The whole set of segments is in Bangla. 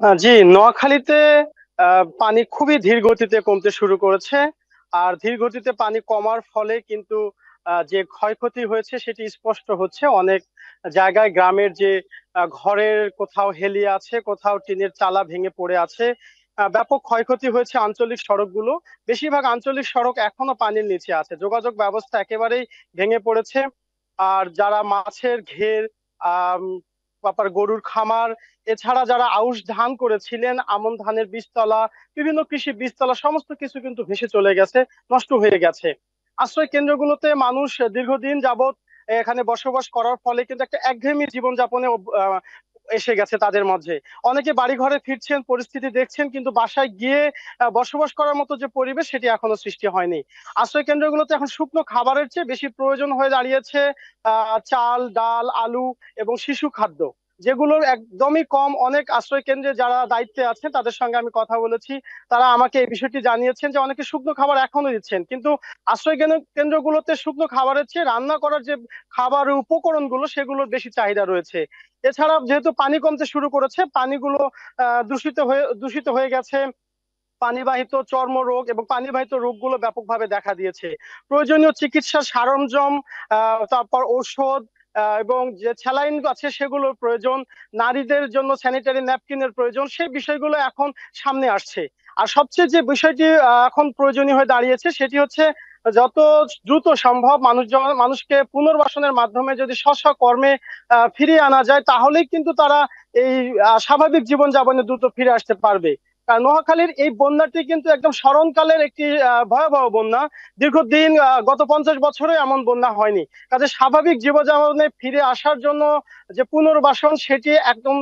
জি, নোয়াখালীতে পানি খুবই ধীর গতিতে কমতে শুরু করেছে। আর ধীর গতিতে পানি কমার ফলে কিন্তু যে ক্ষয়ক্ষতি হয়েছে সেটি স্পষ্ট হচ্ছে। অনেক জায়গায় গ্রামের যে ঘরের কোথাও হেলিয়ে আছে, কোথাও টিনের চালা ভেঙে পড়ে আছে। ব্যাপক ক্ষয়ক্ষতি হয়েছে আঞ্চলিক সড়কগুলো। বেশিরভাগ আঞ্চলিক সড়ক এখনো পানির নিচে আছে, যোগাযোগ ব্যবস্থা একেবারেই ভেঙে পড়েছে। আর যারা মাছের ঘের, আহ তারপর গরুর খামার, এছাড়া যারা আউশ ধান করেছিলেন, আমন ধানের বীজতলা, বিভিন্ন কৃষি বীজতলা, সমস্ত কিছু কিন্তু ভেসে চলে গেছে, নষ্ট হয়ে গেছে। আশ্রয় কেন্দ্রগুলোতে মানুষ দীর্ঘদিন যাবত এখানে বসবাস করার ফলে কিন্তু একটা একঘেয়েমি জীবনযাপনে এসে গেছে তাদের মাঝে। অনেকে বাড়ি ঘরে ফিরছেন, পরিস্থিতি দেখছেন, কিন্তু বাসায় গিয়ে বসবাস করার মতো যে পরিবেশ সেটি এখনো সৃষ্টি হয়নি। আশ্রয় কেন্দ্রগুলোতে এখন শুকনো খাবারের চেয়ে বেশি প্রয়োজন হয়ে দাঁড়িয়েছে চাল, ডাল, আলু এবং শিশু খাদ্য, যেগুলোর একদমই কম। অনেক আশ্রয় কেন্দ্রে যারা দায়িত্বে আছেন তাদের সঙ্গে আমি কথা বলেছি, তারা আমাকে এই বিষয়টি জানিয়েছেন যে অনেকে শুকনো খাবার এখনো দিচ্ছেন, কিন্তু কেন্দ্রগুলোতে শুকনো খাবারের চেয়ে রান্না করার যে খাবারের উপকরণগুলো সেগুলোর বেশি চাহিদা রয়েছে। এছাড়া যেহেতু পানি কমতে শুরু করেছে, পানিগুলো দূষিত হয়ে গেছে। পানিবাহিত চর্মরোগ এবং পানিবাহিত রোগগুলো ব্যাপকভাবে দেখা দিয়েছে। প্রয়োজনীয় চিকিৎসা সরঞ্জাম, তারপর ঔষধ, এবং যে স্যালাইন আছে সেগুলোর প্রয়োজন, নারীদের জন্য স্যানিটারি ন্যাপকিনের প্রয়োজন, সেই বিষয়গুলো এখন সামনে আসছে। আর সবচেয়ে যে বিষয়টি এখন প্রয়োজনীয় হয়ে দাঁড়িয়েছে সেটি হচ্ছে যত দ্রুত সম্ভব মানুষকে পুনর্বাসনের মাধ্যমে যদি স্ব কর্মে ফিরিয়ে আনা যায়, তাহলেই কিন্তু তারা এই স্বাভাবিক জীবনযাপনে দ্রুত ফিরে আসতে পারবে। কারণ নোয়াখালীর এই বন্যাটি কিন্তু একদম স্মরণকালের একটি ভয়াবহ বন্যা। দীর্ঘদিন গত 50 বছরে এমন বন্যা হয়নি। কাজে স্বাভাবিক জীবনযাপনে ফিরে আসার জন্য যে পুনর্বাসন সেটি একদম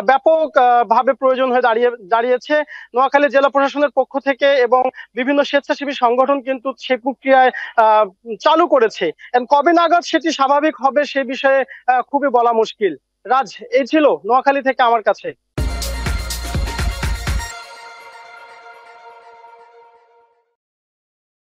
ব্যাপক ভাবে প্রয়োজন হয়ে দাঁড়িয়েছে। নোয়াখালী জেলা প্রশাসনের পক্ষ থেকে এবং বিভিন্ন স্বেচ্ছাসেবী সংগঠন কিন্তু সেই প্রক্রিয়ায় আহ চালু করেছে। And কবে নাগাদ সেটি স্বাভাবিক হবে সে বিষয়ে খুবই বলা মুশকিল। রাজ, এই ছিল নোয়াখালী থেকে আমার কাছে।